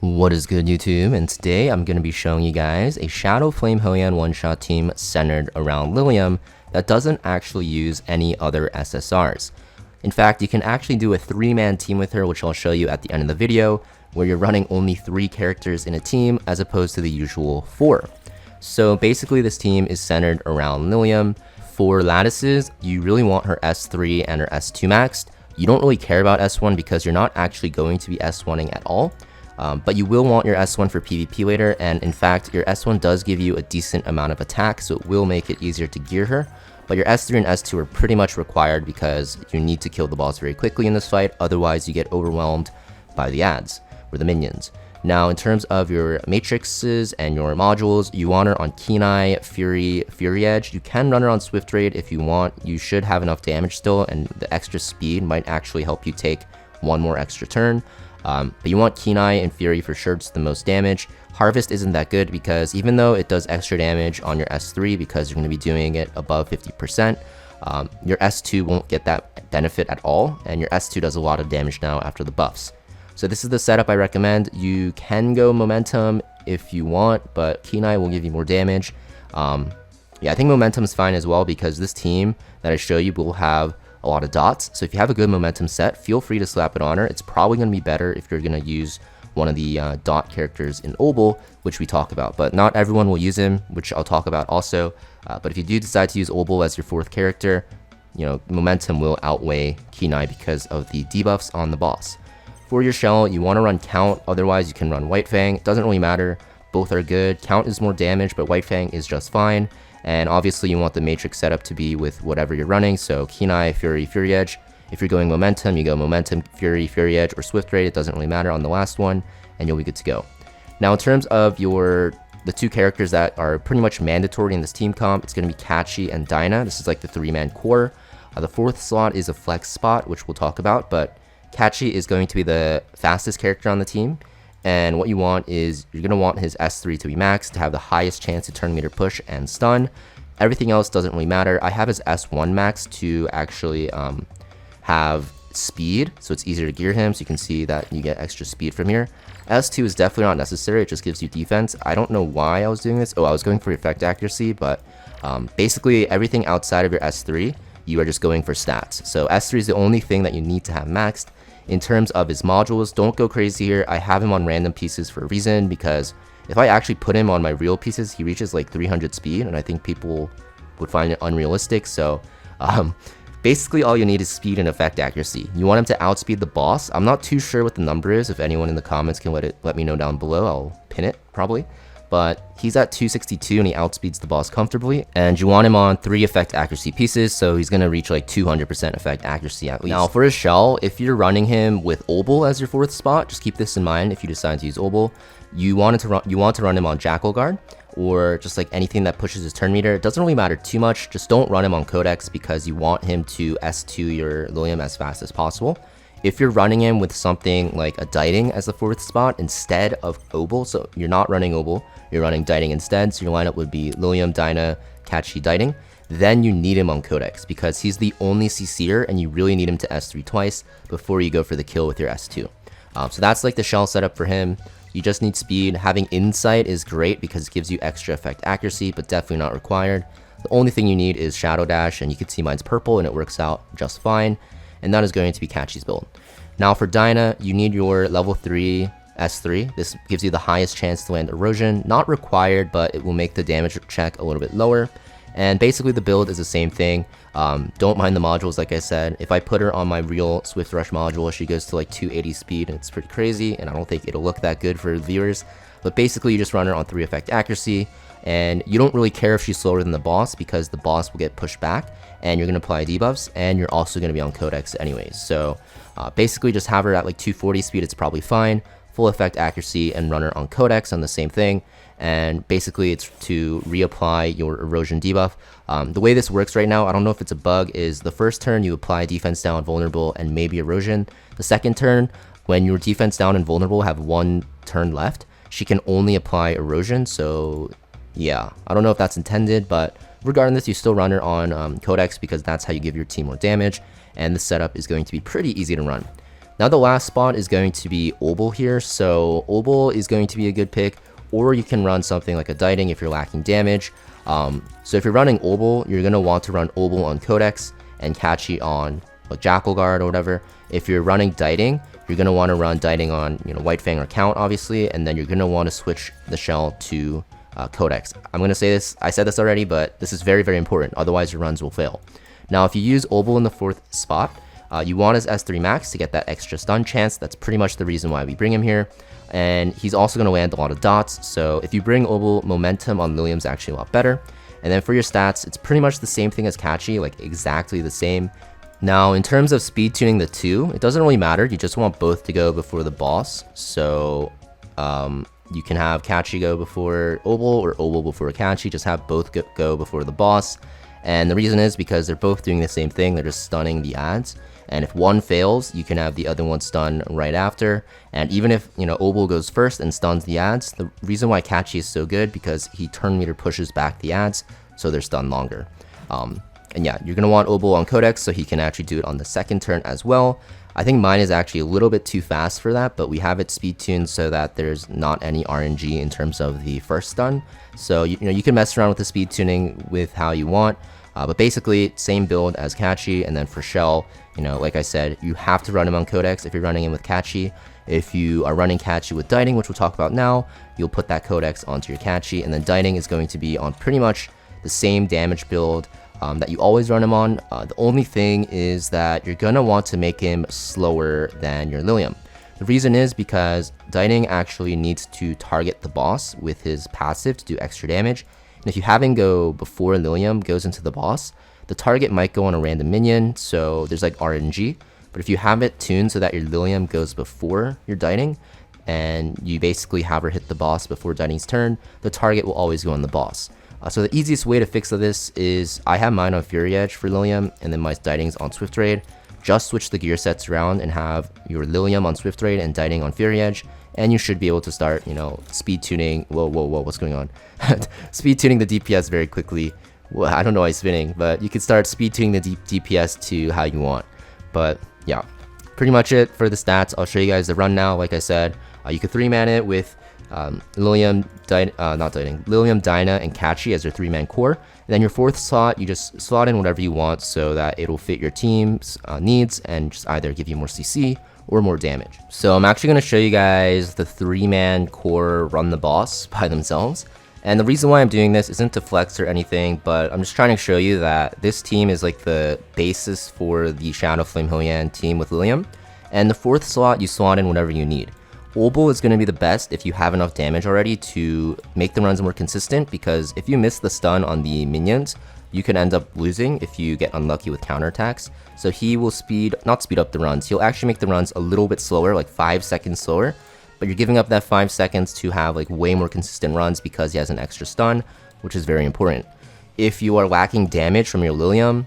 What is good, YouTube? And today I'm going to be showing you guys a Shadowflame Hoyan one-shot team centered around Liliam that doesn't actually use any other SSRs. In fact, you can actually do a 3-man team with her, which I'll show you at the end of the video, where you're running only 3 characters in a team as opposed to the usual 4. So basically this team is centered around Liliam. For lattices, you really want her S3 and her S2 maxed. You don't really care about S1 because you're not actually going to be S1ing at all. But you will want your S1 for PvP later, and in fact, your S1 does give you a decent amount of attack, so it will make it easier to gear her. But your S3 and S2 are pretty much required because you need to kill the boss very quickly in this fight, otherwise you get overwhelmed by the ads, or the minions. Now, in terms of your matrices and your modules, you want her on Keen Eye, Fury, Fury Edge. You can run her on Swift Raid if you want. You should have enough damage still, and the extra speed might actually help you take one more extra turn. But you want Keen Eye and Fury for sure, it's the most damage. Harvest isn't that good because even though it does extra damage on your S3 because you're going to be doing it above 50%, your S2 won't get that benefit at all, and your S2 does a lot of damage now after the buffs. So this is the setup I recommend. You can go Momentum if you want, but Keen Eye will give you more damage. Yeah, I think Momentum is fine as well because this team that I show you will have a lot of dots. So if you have a good momentum set, feel free to slap it on her. It's probably going to be better if you're going to use one of the dot characters in Obel, which we talk about. But not everyone will use him, which I'll talk about also. But if you do decide to use Obel as your 4th character, you know, momentum will outweigh Keen Eye because of the debuffs on the boss. For your shell, you want to run Count, otherwise you can run White Fang. It doesn't really matter. Both are good. Count is more damage, but White Fang is just fine. And obviously you want the matrix setup to be with whatever you're running, so Keen Eye, Fury, Fury Edge. If you're going Momentum, you go Momentum, Fury, Fury Edge, or Swift Raid. It doesn't really matter on the last one, and you'll be good to go. Now in terms of the 2 characters that are pretty much mandatory in this team comp, it's going to be Catchy and Dinah. This is like the 3-man core. The 4th slot is a flex spot, which we'll talk about, but Catchy is going to be the fastest character on the team. And what you want is, you're going to want his S3 to be maxed to have the highest chance to turn meter push and stun. Everything else doesn't really matter. I have his S1 max to actually have speed, so it's easier to gear him, so you can see that you get extra speed from here. S2 is definitely not necessary, it just gives you defense. I don't know why I was doing this. Oh, I was going for effect accuracy, but basically everything outside of your S3, you are just going for stats. So S3 is the only thing that you need to have maxed. In terms of his modules, don't go crazy here. I have him on random pieces for a reason, because if I actually put him on my real pieces, he reaches like 300 speed, and I think people would find it unrealistic. So basically all you need is speed and effect accuracy. You want him to outspeed the boss. I'm not too sure what the number is. If anyone in the comments can let me know down below, I'll pin it probably. But he's at 262 and he outspeeds the boss comfortably. And you want him on 3 effect accuracy pieces, so he's going to reach like 200% effect accuracy at least. Now for his shell, if you're running him with Obel as your 4th spot, just keep this in mind if you decide to use Obel. You want to run him on Jackal Guard, or just like anything that pushes his turn meter. It doesn't really matter too much, just don't run him on Codex because you want him to S2 your Liliam as fast as possible. If you're running him with something like a Diting as the 4th spot instead of Obel, so you're not running Obel, you're running Diting instead, so your lineup would be Liliam, Dinah, Catchy, Diting, then you need him on Codex because he's the only CC'er and you really need him to S3 twice before you go for the kill with your S2. So that's like the shell setup for him. You just need speed. Having Insight is great because it gives you extra effect accuracy, but definitely not required. The only thing you need is Shadow Dash, and you can see mine's purple and it works out just fine. And that is going to be Catchy's build. Now for Dinah, you need your level 3 S3. This gives you the highest chance to land Erosion. Not required, but it will make the damage check a little bit lower. And basically the build is the same thing. Don't mind the modules, like I said. If I put her on my real Swift Rush module, she goes to like 280 speed, and it's pretty crazy, and I don't think it'll look that good for viewers. But basically you just run her on 3 effect accuracy, and you don't really care if she's slower than the boss because the boss will get pushed back, and you're going to apply debuffs, and you're also going to be on Codex anyways. So basically just have her at like 240 speed, it's probably fine. Full effect accuracy and run her on Codex on the same thing. And basically it's to reapply your erosion debuff. The way this works right now, I don't know if it's a bug, is the first turn you apply defense down, vulnerable, and maybe erosion. The second turn, when your defense down and vulnerable have 1 turn left, she can only apply erosion. So yeah, I don't know if that's intended, but regarding this, you still run her on Codex because that's how you give your team more damage, and the setup is going to be pretty easy to run. Now the last spot is going to be Obol here, so Obol is going to be a good pick, or you can run something like a Dieting if you're lacking damage. So if you're running Obol, you're going to want to run Obol on Codex and Catchy on like Jackal Guard or whatever. If you're running Dieting, you're going to want to run Dieting on White Fang or Count, obviously, and then you're going to want to switch the shell to Codex. I'm going to say this, I said this already, but this is very, very important, otherwise your runs will fail. Now if you use Obol in the 4th spot, you want his S3 max to get that extra stun chance. That's pretty much the reason why we bring him here. And he's also going to land a lot of dots, so if you bring Obol, momentum on Liliam's actually a lot better. And then for your stats, it's pretty much the same thing as Catchy, like exactly the same. Now in terms of speed tuning the two, it doesn't really matter, you just want both to go before the boss. So you can have Catchy go before Obol or Obol before Catchy, just have both go before the boss. And the reason is because they're both doing the same thing, they're just stunning the ads. And if one fails, you can have the other one stun right after. And even if, Obol goes first and stuns the ads, the reason why Catchy is so good because he turn meter pushes back the ads, so they're stunned longer. And yeah, you're going to want Obol on Codex so he can actually do it on the 2nd turn as well. I think mine is actually a little bit too fast for that, but we have it speed tuned so that there's not any RNG in terms of the first stun. So you can mess around with the speed tuning with how you want. But basically, same build as Catchy, and then for Shell, like I said, you have to run him on Codex if you're running him with Catchy. If you are running Catchy with Dieting, which we'll talk about now, you'll put that Codex onto your Catchy, and then Dieting is going to be on pretty much the same damage build that you always run him on. The only thing is that you're going to want to make him slower than your Liliam. The reason is because Dieting actually needs to target the boss with his passive to do extra damage. And if you have him go before Liliam goes into the boss, the target might go on a random minion, so there's like RNG. But if you have it tuned so that your Liliam goes before your Dieting, and you basically have her hit the boss before Dieting's turn, the target will always go on the boss. So the easiest way to fix this is, I have mine on Fury Edge for Liliam, and then my Dieting's on Swift Raid. Just switch the gear sets around and have your Liliam on Swift Raid and Dieting on Fury Edge, and you should be able to start, speed tuning. Whoa, what's going on? Speed tuning the DPS very quickly. Well, I don't know why it's spinning, but you can start speed tuning the DPS to how you want. But yeah, pretty much it for the stats. I'll show you guys the run now. Like I said, you could 3-man it with Liliam, Liliam, Dinah, and Catchy as your 3-man core. And then your 4th slot, you just slot in whatever you want so that it'll fit your team's needs and just either give you more CC or more damage. So I'm actually going to show you guys the 3-man core run the boss by themselves. And the reason why I'm doing this isn't to flex or anything, but I'm just trying to show you that this team is like the basis for the Shadowflame Hoyan team with Liliam. And the 4th slot, you slot in whatever you need. Obol is going to be the best if you have enough damage already to make the runs more consistent, because if you miss the stun on the minions, you can end up losing if you get unlucky with counterattacks. So he will not speed up the runs, he'll actually make the runs a little bit slower, like 5 seconds slower, but you're giving up that 5 seconds to have like way more consistent runs because he has an extra stun, which is very important. If you are lacking damage from your Liliam,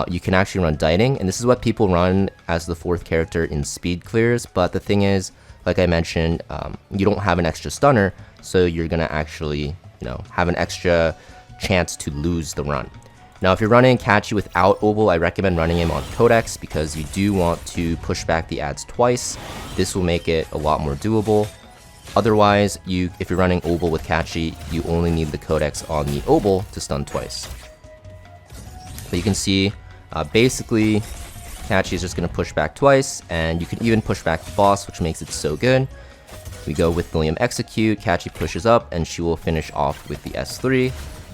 you can actually run Dieting, and this is what people run as the 4th character in speed clears, but the thing is, like I mentioned, you don't have an extra stunner, so you're gonna actually, have an extra chance to lose the run. Now, if you're running Catchy without Obol, I recommend running him on Codex because you do want to push back the ads twice. This will make it a lot more doable. Otherwise, if you're running Obol with Catchy, you only need the Codex on the Obol to stun twice. But you can see, basically, Catchy is just going to push back twice, and you can even push back the boss, which makes it so good. We go with Liliam Execute, Catchy pushes up, and she will finish off with the S3.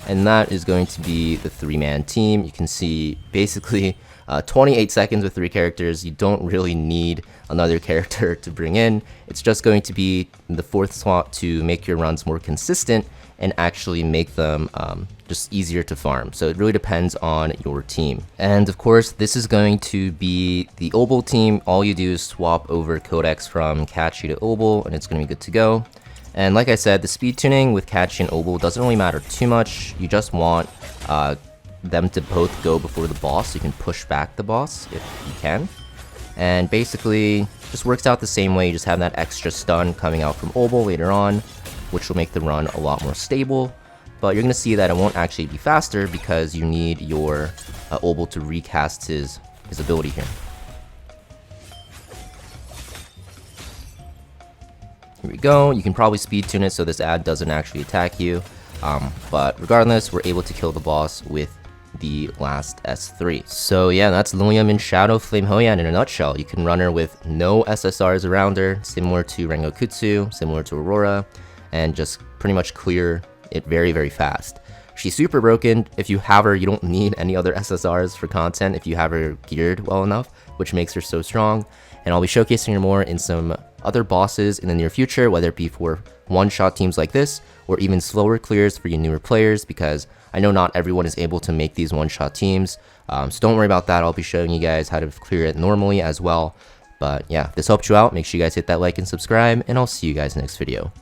And that is going to be the 3-man team. You can see basically 28 seconds with 3 characters. You don't really need another character to bring in. It's just going to be the 4th slot to make your runs more consistent and actually make them just easier to farm. So it really depends on your team. And of course, this is going to be the Obol team. All you do is swap over Codex from Catchy to Obol, and it's going to be good to go. And like I said, the speed tuning with Catchy and Obol doesn't really matter too much. You just want them to both go before the boss, so you can push back the boss if you can. And basically, just works out the same way. You just have that extra stun coming out from Obol later on, which will make the run a lot more stable. But you're going to see that it won't actually be faster because you need your Obol to recast his ability here. Here we go. You can probably speed tune it so this ad doesn't actually attack you. But regardless, we're able to kill the boss with the last S3. So yeah, that's Liliam in Shadowflame Hoyan in a nutshell. You can run her with no SSRs around her, similar to Rengokutsu, similar to Aurora, and just pretty much clear it very, very fast. She's super broken. If you have her, you don't need any other SSRs for content if you have her geared well enough, which makes her so strong. And I'll be showcasing her more in some other bosses in the near future, whether it be for one-shot teams like this, or even slower clears for you newer players, because I know not everyone is able to make these one-shot teams. So don't worry about that. I'll be showing you guys how to clear it normally as well. But yeah, if this helped you out, make sure you guys hit that like and subscribe, and I'll see you guys next video.